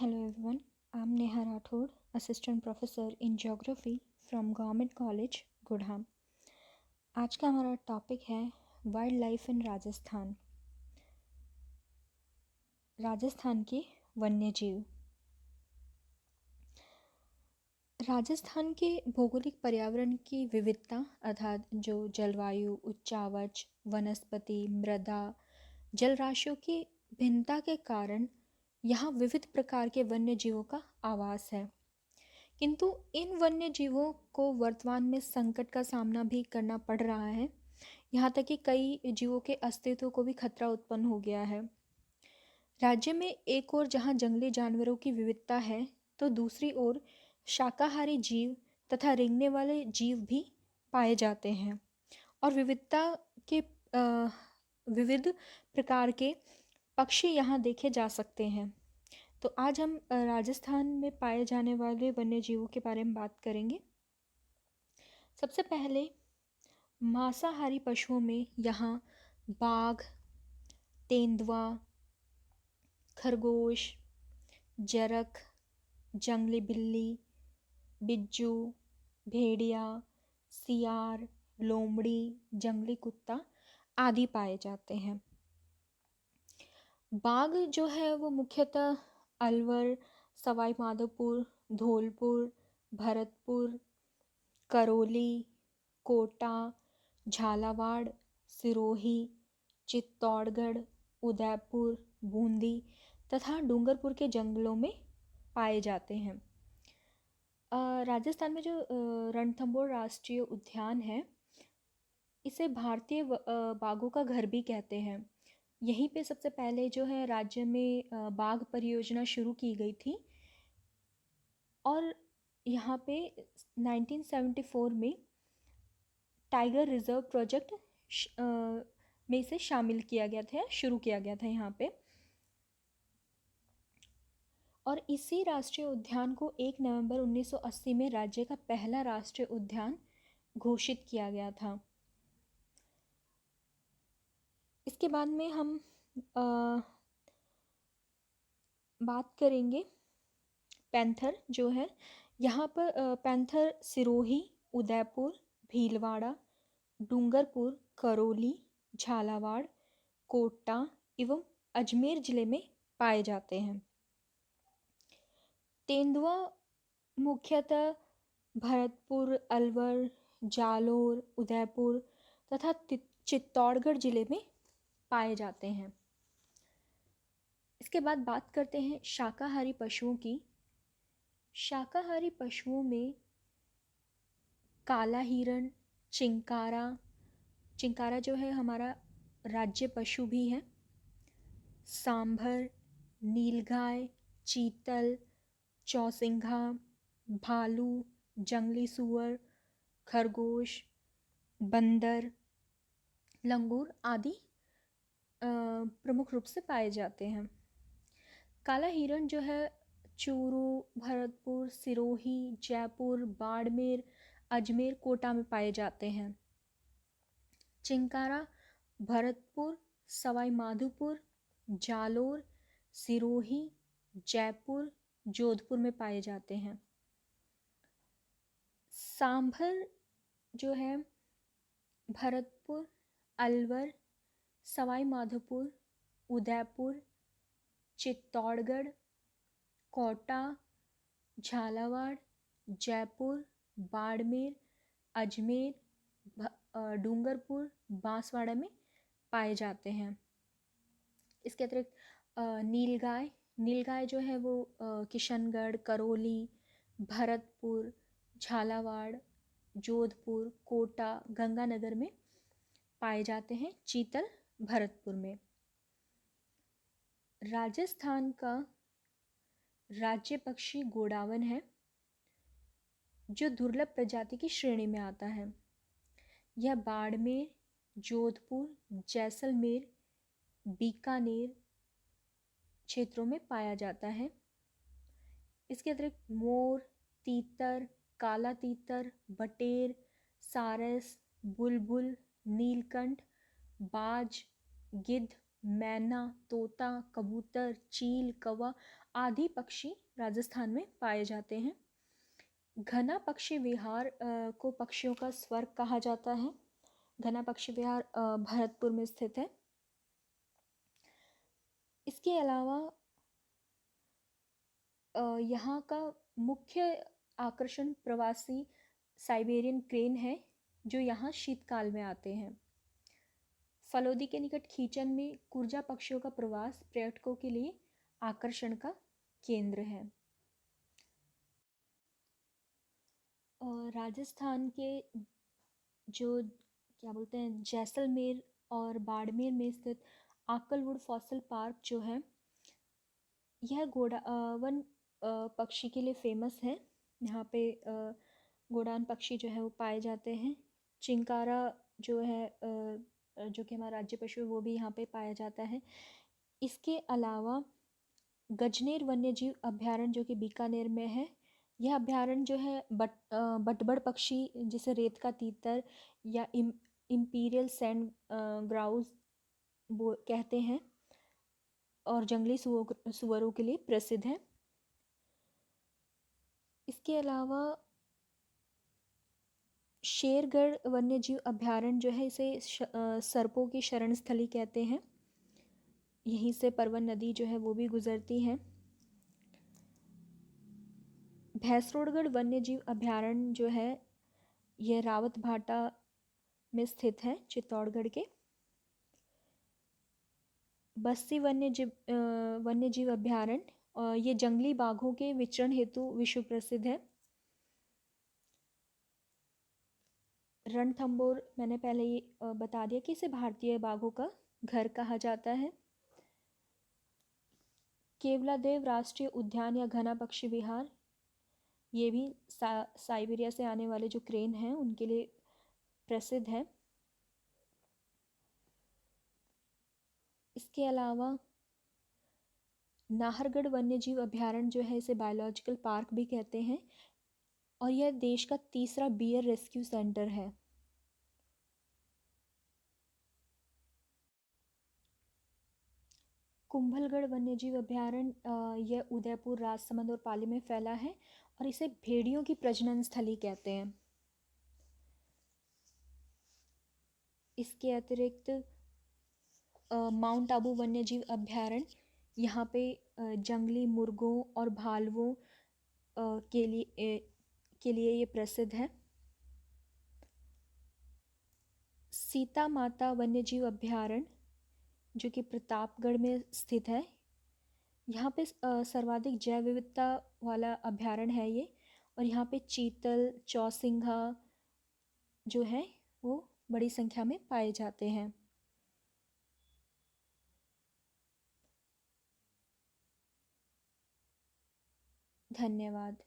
Hello everyone, I'm Neha Rathod, Assistant Professor in Geography from Government College, Gurgaon. आज का हमारा topic है wild life in Rajasthan. Rajasthan के वन्य जीव। राजस्थान के भौगोलिक पर्यावरण की विविधता अर्थात जो जलवायु, उच्चावच, वनस्पति, मृदा, जलराशियों की भिन्नता के कारण यहाँ विविध प्रकार के वन्य जीवों का आवास है। किंतु इन वन्य जीवों को वर्तमान में संकट का सामना भी करना पड़ रहा है। यहाँ तक कि कई जीवों के अस्तित्व को भी खतरा उत्पन्न हो गया है। राज्य में एक ओर जहाँ जंगली जानवरों की विविधता है, तो दूसरी ओर शाकाहारी जीव तथा रेंगने वाले जीव भी पाए जाते हैं और विविध प्रकार के पक्षी यहाँ देखे जा सकते हैं। तो आज हम राजस्थान में पाए जाने वाले वन्य जीवों के बारे में बात करेंगे। सबसे पहले मांसाहारी पशुओं में यहाँ बाघ, तेंदुआ, खरगोश, जरख, जंगली बिल्ली, बिज्जू, भेड़िया, सियार, लोमड़ी, जंगली कुत्ता आदि पाए जाते हैं। बाघ जो है वो मुख्यतः अलवर, सवाई माधोपुर, धौलपुर, भरतपुर, करौली, कोटा, झालावाड़, सिरोही, चित्तौड़गढ़, उदयपुर, बूंदी तथा डूंगरपुर के जंगलों में पाए जाते हैं। राजस्थान में जो रणथंभौर राष्ट्रीय उद्यान है, इसे भारतीय बाघों का घर भी कहते हैं। यहीं पे सबसे पहले जो है राज्य में बाघ परियोजना शुरू की गई थी और यहाँ पे 1974 में टाइगर रिजर्व प्रोजेक्ट में इसे शामिल किया गया था, शुरू किया गया था यहाँ पे। और इसी राष्ट्रीय उद्यान को 1 नवंबर 1980 में राज्य का पहला राष्ट्रीय उद्यान घोषित किया गया था। इसके बाद में हम बात करेंगे पैंथर जो है। यहाँ पर पैंथर सिरोही, उदयपुर, भीलवाड़ा, डूंगरपुर, करौली, झालावाड़, कोटा एवं अजमेर जिले में पाए जाते हैं। तेंदुआ मुख्यतः भरतपुर, अलवर, जालोर, उदयपुर तथा चित्तौड़गढ़ जिले में पाए जाते हैं। इसके बाद बात करते हैं शाकाहारी पशुओं की। शाकाहारी पशुओं में काला हिरण, चिंकारा जो है हमारा राज्य पशु भी है, सांभर, नीलगाय, चीतल, चौसिंघा, भालू, जंगली सूअर, खरगोश, बंदर, लंगूर आदि प्रमुख रूप से पाए जाते हैं। काला हिरण जो है चूरू, भरतपुर, सिरोही, जयपुर, बाड़मेर, अजमेर, कोटा में पाए जाते हैं। चिंकारा भरतपुर, सवाई माधोपुर, जालोर, सिरोही, जयपुर, जोधपुर में पाए जाते हैं। सांभर जो है भरतपुर, अलवर, सवाई माधोपुर, उदयपुर, चित्तौड़गढ़, कोटा, झालावाड़, जयपुर, बाड़मेर, अजमेर, डूंगरपुर, बांसवाड़ा में पाए जाते हैं। इसके अतिरिक्त नीलगाय जो है वो किशनगढ़, करौली, भरतपुर, झालावाड़, जोधपुर, कोटा, गंगानगर में पाए जाते हैं। चीतल भरतपुर में। राजस्थान का राज्य पक्षी गोडावन है, जो दुर्लभ प्रजाति की श्रेणी में आता है। यह बाड़मेर, जोधपुर, जैसलमेर, बीकानेर क्षेत्रों में पाया जाता है। इसके अतिरिक्त मोर, तीतर, काला तीतर, बटेर, सारस, बुलबुल, नीलकंठ, बाज, गिद्ध, मैना, तोता, कबूतर, चील, कौवा आदि पक्षी राजस्थान में पाए जाते हैं। घना पक्षी विहार को पक्षियों का स्वर्ग कहा जाता है। घना पक्षी विहार भरतपुर में स्थित है। इसके अलावा यहाँ का मुख्य आकर्षण प्रवासी साइबेरियन क्रेन है, जो यहाँ शीतकाल में आते हैं। फलोदी के निकट खींचन में कुरजा पक्षियों का प्रवास पर्यटकों के लिए आकर्षण का केंद्र है। और राजस्थान के जो क्या बोलते हैं, जैसलमेर और बाड़मेर में स्थित आकलवुड फॉसिल पार्क जो है, यह वन पक्षी के लिए फेमस है। यहाँ पे गोडान पक्षी जो है वो पाए जाते हैं। चिंकारा जो है जो कि हमारा राज्य पशु है, वो भी यहाँ पे पाया जाता है। इसके अलावा गजनेर वन्यजीव अभयारण्य जो कि बीकानेर में है, यह अभयारण्य जो है बटबड़ पक्षी जिसे रेत का तीतर या इम्पीरियल सैंड ग्राउज वो कहते हैं, और जंगली सुअरों के लिए प्रसिद्ध है। इसके अलावा शेरगढ़ वन्यजीव अभयारण्य जो है, इसे सर्पों की शरण स्थली कहते हैं। यहीं से परवन नदी जो है वो भी गुजरती है। भैंसरोडगढ़ वन्यजीव अभयारण्य जो है, यह रावत भाटा में स्थित है, चित्तौड़गढ़ के। बस्सी वन्यजीव अभयारण्य ये जंगली बाघों के विचरण हेतु विश्व प्रसिद्ध है। रणथंभौर मैंने पहले ही बता दिया कि इसे भारतीय बाघों का घर कहा जाता है। केवलादेव राष्ट्रीय उद्यान या घना पक्षी विहार, ये भी साइबेरिया से आने वाले जो क्रेन हैं उनके लिए प्रसिद्ध है। इसके अलावा नाहरगढ़ वन्यजीव अभयारण्य जो है, इसे बायोलॉजिकल पार्क भी कहते हैं, और यह देश का तीसरा बियर रेस्क्यू सेंटर है। कुंभलगढ़ वन्यजीव अभयारण्य यह उदयपुर, राजसमंद और पाली में फैला है, और इसे भेड़ियों की प्रजनन स्थली कहते हैं। इसके अतिरिक्त माउंट आबू वन्यजीव अभयारण्य, यहाँ पे जंगली मुर्गों और भालवों के लिए ये प्रसिद्ध है। सीता माता वन्यजीव अभयारण्य जो कि प्रतापगढ़ में स्थित है, यहाँ पे सर्वाधिक जैव विविधता वाला अभयारण्य है ये, और यहाँ पे चीतल, चौसिंघा जो है वो बड़ी संख्या में पाए जाते हैं। धन्यवाद।